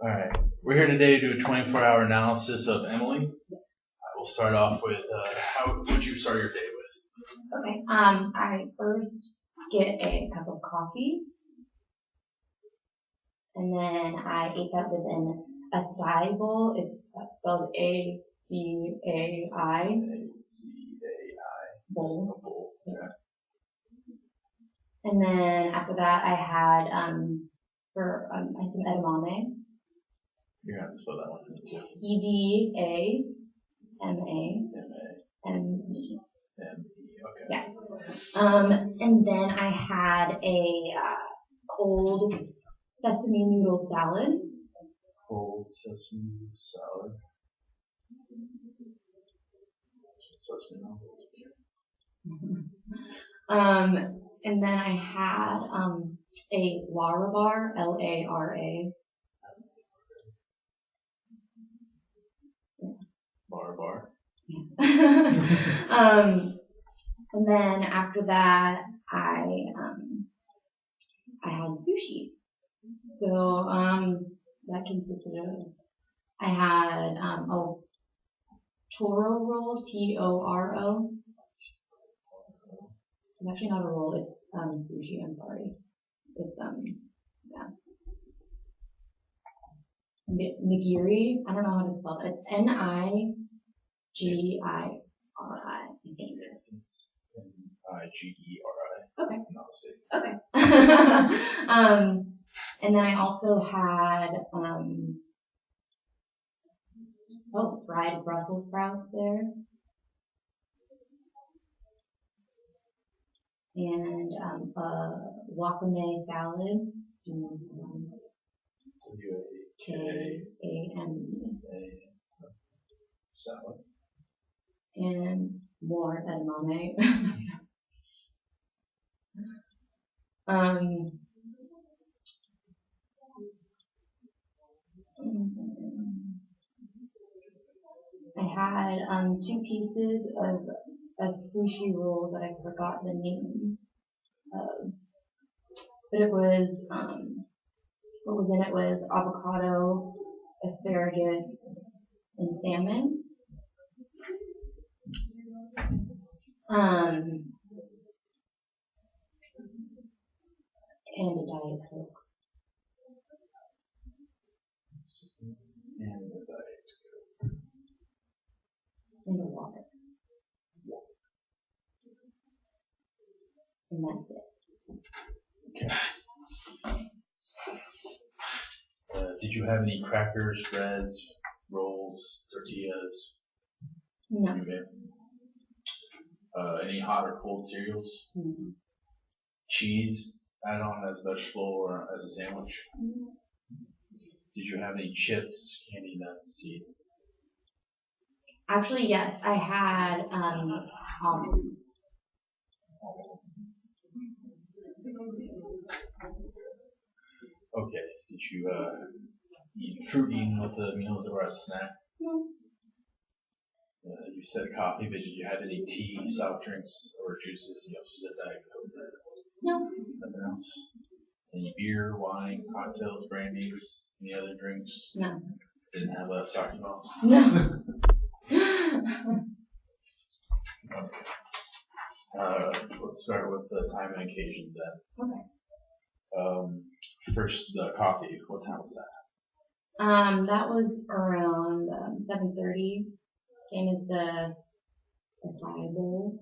All right, we're here today to do a 24-hour analysis of Emily. We'll start off with how would you start your day with? Okay. I first get a cup of coffee, and then I ate that with an acai bowl. It's spelled A-C-A-I. A-C-A-I. Bowl. Yeah. And then after that, I had I had some edamame. You're gonna have to spell that one too. E-D-A-M-A-M-E. M-E. Okay. Yeah. And then I had a cold sesame noodle salad. Cold sesame salad. That's what sesame noodles. And then I had a Lara, L-A-R-A. Bar. Yeah. And then after that, I had sushi. So that consisted of I had a Toro roll, T-O-R-O. It's actually not a roll, it's sushi. I'm sorry. It's yeah. Nigiri. I don't know how to spell it. It's N-I-G-I-R-I. I think. It's N-I-G-E-R-I. Okay. I'm not mistaken. Okay. And then I also had fried Brussels sprouts there. And wakame salad. K-A-M-E. Salad. And more edamame. I had 2 pieces of a sushi roll that I forgot the name of. But it was, what was in it was avocado, asparagus, and salmon. And a Diet Coke. And a Diet Coke. And a water. And that's it. Okay. Did you have any crackers, breads, rolls, tortillas? No. Any hot or cold cereals? Mm-hmm. Cheese add on as vegetable or as a sandwich? Mm-hmm. Did you have any chips, candy, nuts, seeds? Actually, yes. I had almonds. Okay. Did you eat fruit eaten with the meals or as a snack? No. You said coffee, but did you have any tea, soft drinks, or juices? You also said Diet Coke. No. Nothing else? Any beer, wine, cocktails, brandies, any other drinks? No. Didn't have sake bombs? No. Okay. Let's start with the time and occasion then. Okay. First, the coffee. What time was that? That was around 7:30. Same as the acai bowl.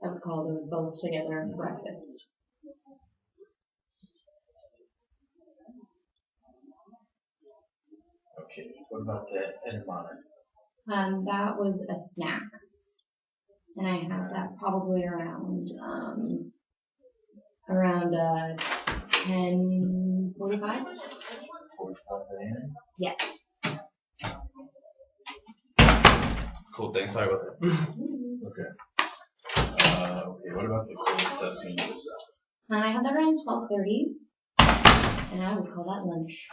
I would call those both together breakfast. Okay. What about the edamame? That was a snack. And I had that probably around 10:45. 45 a.m.? Yes. Cool, thanks. Sorry about that. It's okay. Okay, what about the cold sesame noodle salad? I had that around 12:30, and I would call that lunch.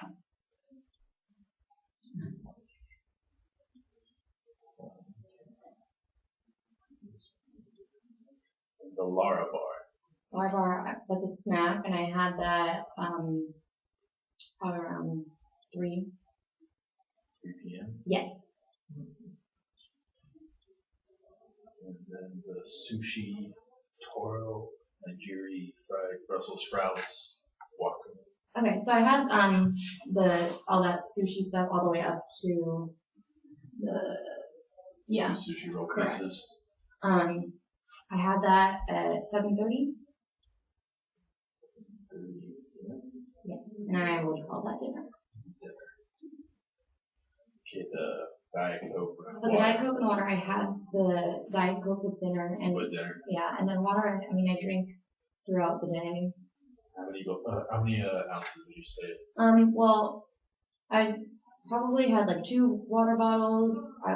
The Lara bar. Lara bar was a snack, and I had that probably around 3. 3 p.m. Yes. And then the sushi, toro, nigiri, fried Brussels sprouts, guacamole. Okay, so I had all that sushi stuff all the way up to the Sushi roll correct. pieces. I had that at 7:30. Yeah, and I would call that dinner. Okay, the Diet Coke. But the Diet Coke and water, I had the Diet Coke with dinner and With dinner. yeah, and then water. I mean, I drink throughout the day. How many ounces would you say? Well, I probably had like 2 water bottles. I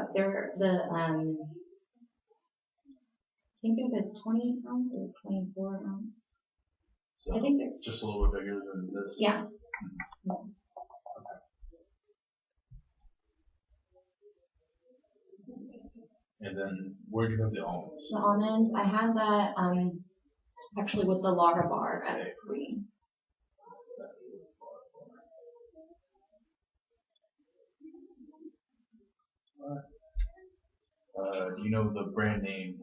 think there's a 20 ounce or 24 ounce. So I think they're just a little bit bigger than this. yeah. And then where'd you have the almonds? The almonds, I had that actually with the Lara bar at 3. Do you know the brand name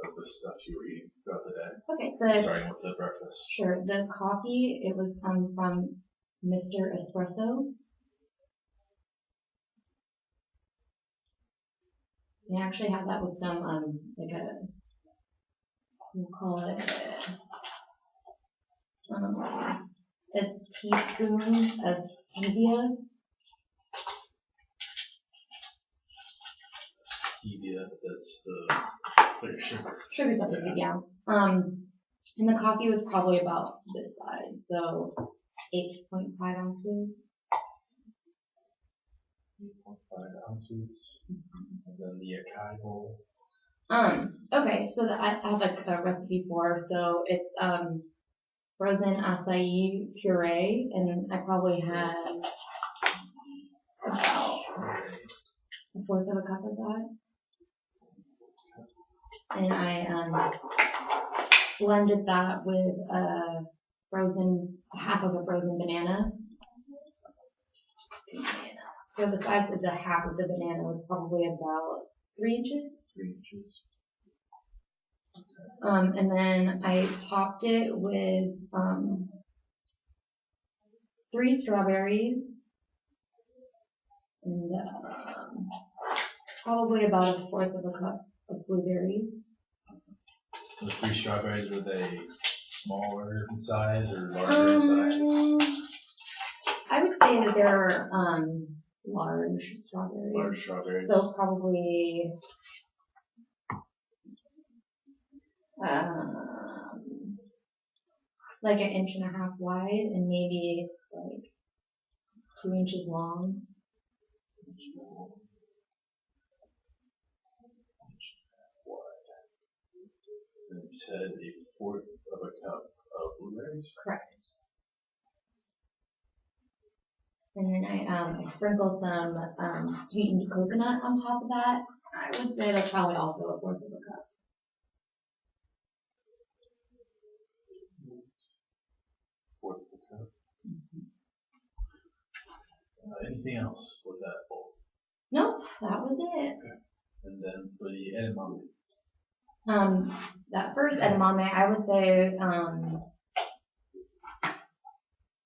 of the stuff you were eating throughout the day? Okay, Starting with the breakfast. Sure. The coffee, it was from Mr. Espresso. I actually had that with some like we'll call it a teaspoon of stevia. Stevia, it's like sugar. Sugar substitute, yeah. And the coffee was probably about this size, so 8.5 ounces. 8.5 ounces. And then the acai bowl. Okay, so I have like a recipe for, so it's frozen acai puree, and I probably had about 1/4 of a cup of that. And I blended that with half of a frozen banana. So the size of the half of the banana was probably about 3 inches. 3 inches. And then I topped it with 3 strawberries and probably about 1/4 of a cup of blueberries. The 3 strawberries, were they smaller in size or larger in size? I would say that they're large strawberries. Large strawberries. So probably like 1.5 inches wide and maybe like 2 inches long. And you said 1/4 of a cup of blueberries? Correct. And then I sprinkle some sweetened coconut on top of that. I would say that's probably also 1/4 of a cup. 1/4 of a cup. Anything else with that bowl? Nope, that was it. Okay. And then for the edamame. That first edamame, I would say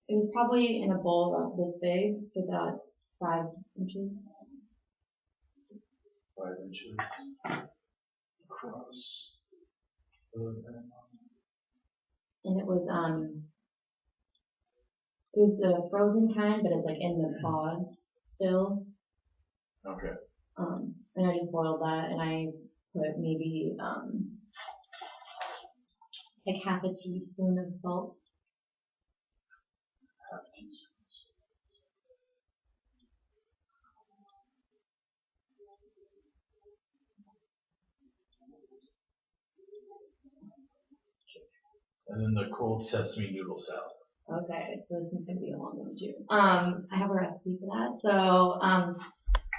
it was probably in a bowl about this big, so that's 5 inches. 5 inches across the edamame. And it was the frozen kind, but it's like in the pods still. Okay. And I just boiled that, and I put maybe like 1/2 teaspoon of salt. 1/2 teaspoon. And then the cold sesame noodle salad. Okay, so this is going to be a long one too. I have a recipe for that. So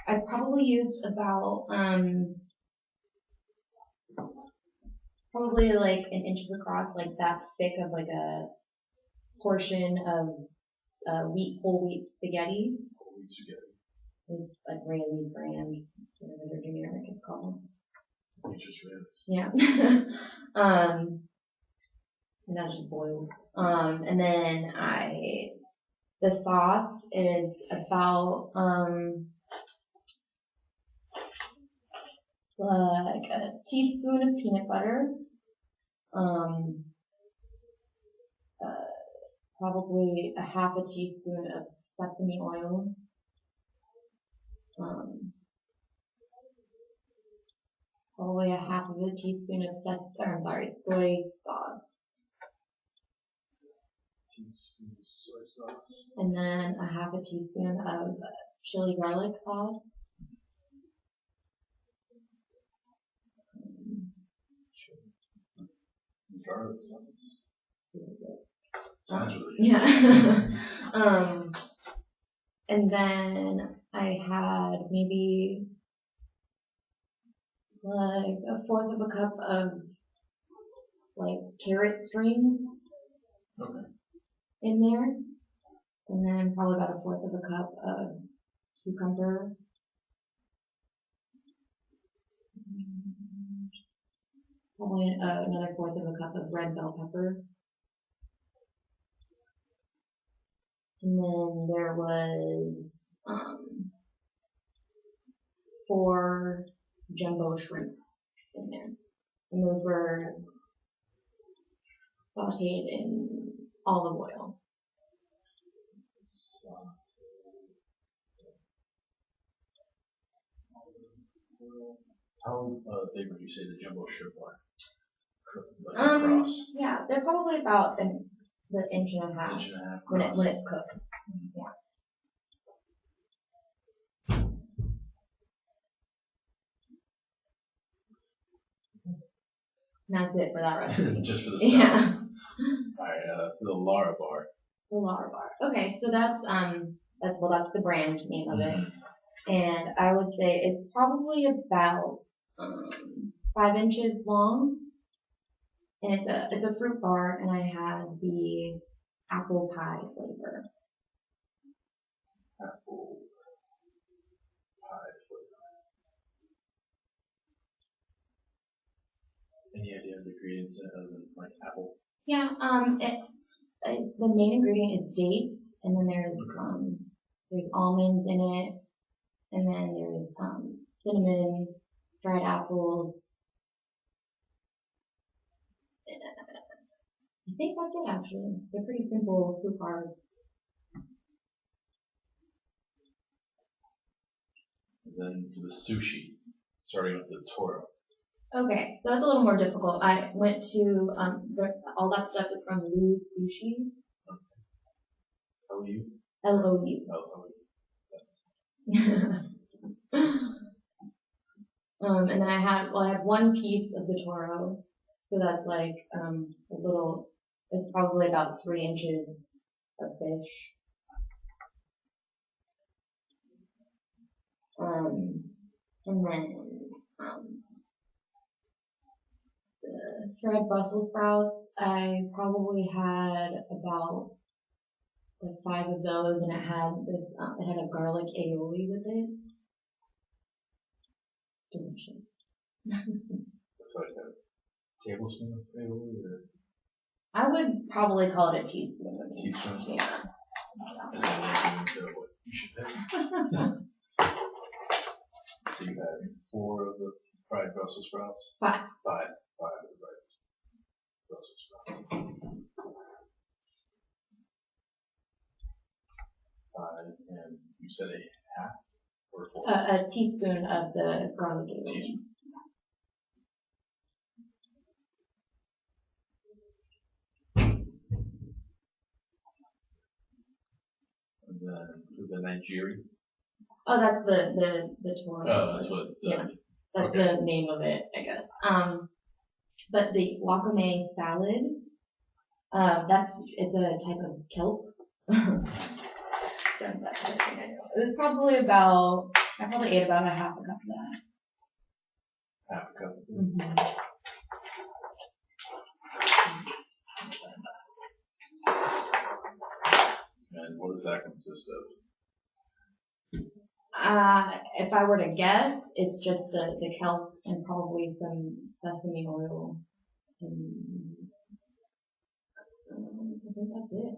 I probably used about probably like 1 inch across, like that thick of like a portion of whole wheat spaghetti. spaghetti. It's like Rayleigh's brand, whatever their generic is called. Nature's Yeah. And that's just boiled. And then the sauce is about, like a teaspoon of peanut butter, probably a half a teaspoon of sesame oil, probably a half of a teaspoon of soy sauce, teaspoon of soy sauce. and then a half a teaspoon of chili garlic sauce. Garlic sauce. Really good. Sounds really good. Yeah. And then I had maybe like a fourth of a cup of like carrot strings Okay. in there. And then probably about a fourth of a cup of cucumber. Probably another fourth of a cup of red bell pepper. And then there was 4 jumbo shrimp in there. And those were sauteed in olive oil. How big would you say the jumbo shrimp are? Like across? Yeah, they're probably about the inch and a half, Inch and a half when across. it's cooked. Yeah. And that's it for that recipe. Just for the stuff. Yeah. Alright, for the Lara bar. The Lara bar. Okay, so that's the brand name of it. And I would say it's probably about 5 inches long. And it's a fruit bar, and I had the apple pie flavor. Apple pie flavor. Any idea of the ingredients other than like apple? Yeah, the main ingredient is dates, and then there's almonds in it, and then there's cinnamon, dried apples. I think that's it actually. They're pretty simple fruit bars. And then for the sushi, starting with the toro. Okay, so it's a little more difficult. I went to all that stuff is from Lou's Sushi. L-U? L-O-U. And then I had 1 piece of the toro, so that's like it's probably about 3 inches of fish. And then the fried Brussels sprouts, I probably had about like 5 of those, and it had a garlic aioli with it. Delicious. It's like a tablespoon of aioli or? I would probably call it a teaspoon. Teaspoon? Yeah. Is that what you should pick? So you had 4 of the fried Brussels sprouts? 5. 5 of the fried Brussels sprouts. 5, and you said a half or 4? A teaspoon of the garlic aioli. Teaspoon. And then the Nigiri. Oh, that's the toro. Oh, that's what. That's okay. the name of it, I guess. But the wakame salad, it's a type of kelp. That's that kind of thing I know. It was probably I probably ate about a half a cup of that. Half a cup. Mm-hmm. And what does that consist of? If I were to guess, it's just the kelp and probably some sesame oil. And, I think that's it.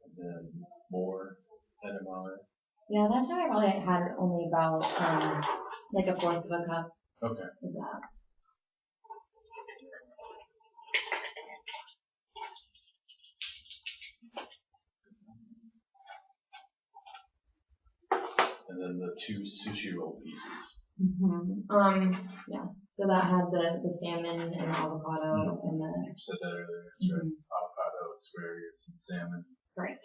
And then more edamame. Yeah, that time I probably had only about like a fourth of a cup Okay. of that. And then the 2 sushi roll pieces. Yeah. So that had the salmon and avocado and the. You said that earlier. That's right. Avocado, asparagus, and salmon. Right.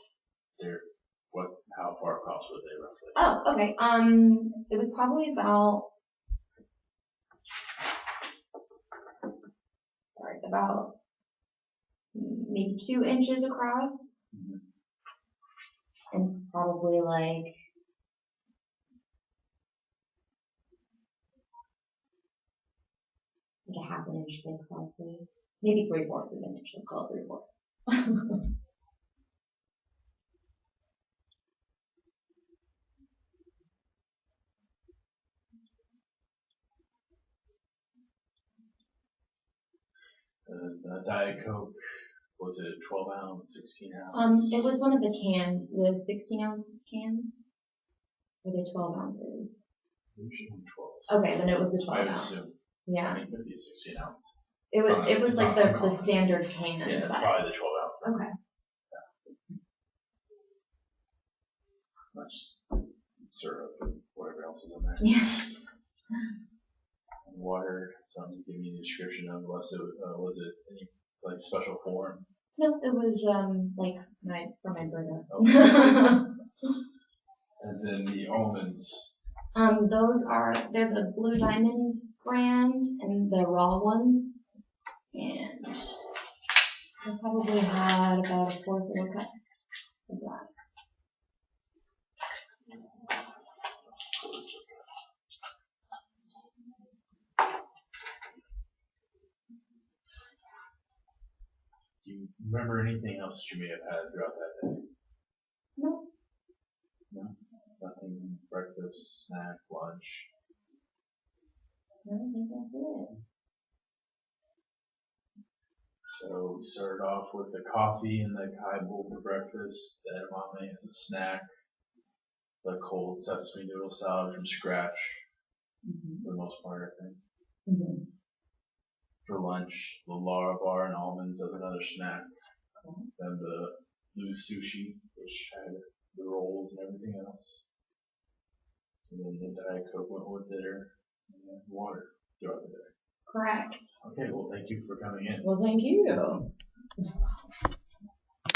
How far across were they roughly? Oh, okay. It was probably about. About maybe 2 inches across, and probably like a half an inch thick, probably. Maybe 3/4 of an inch. We'll call it 3/4. The Diet Coke, was it 12 ounce, 16 ounce? It was one of the cans, the 16-ounce cans, or the 12 ounces. Usually 12. Okay, then it was the 12 I would ounce. assume. Yeah. I mean, it could be 16 ounce. It was like the standard can Yeah, it's size. probably the 12 ounce. Okay. Much syrup and whatever else is in there. Yes. And water, something to give me a description of, was it any like special form? No, it was like for my brother. Okay. And then the almonds. They're the Blue Diamond brand and the raw ones. And I probably had about a fourth of a cup of that. Do you remember anything else that you may have had throughout that day? No. No? Nothing, breakfast, snack, lunch? I don't think that's it. So we started off with the coffee and the kai bowl for breakfast, the edamame as a snack, the cold sesame noodle salad from scratch, for the most part, I think. Mm-hmm. For lunch, the Lara bar and almonds as another snack. Then the loose sushi, which had the rolls and everything else. And then the Diet Coke went with dinner, and then water throughout the day. Correct. Okay, well, thank you for coming in. Well, thank you.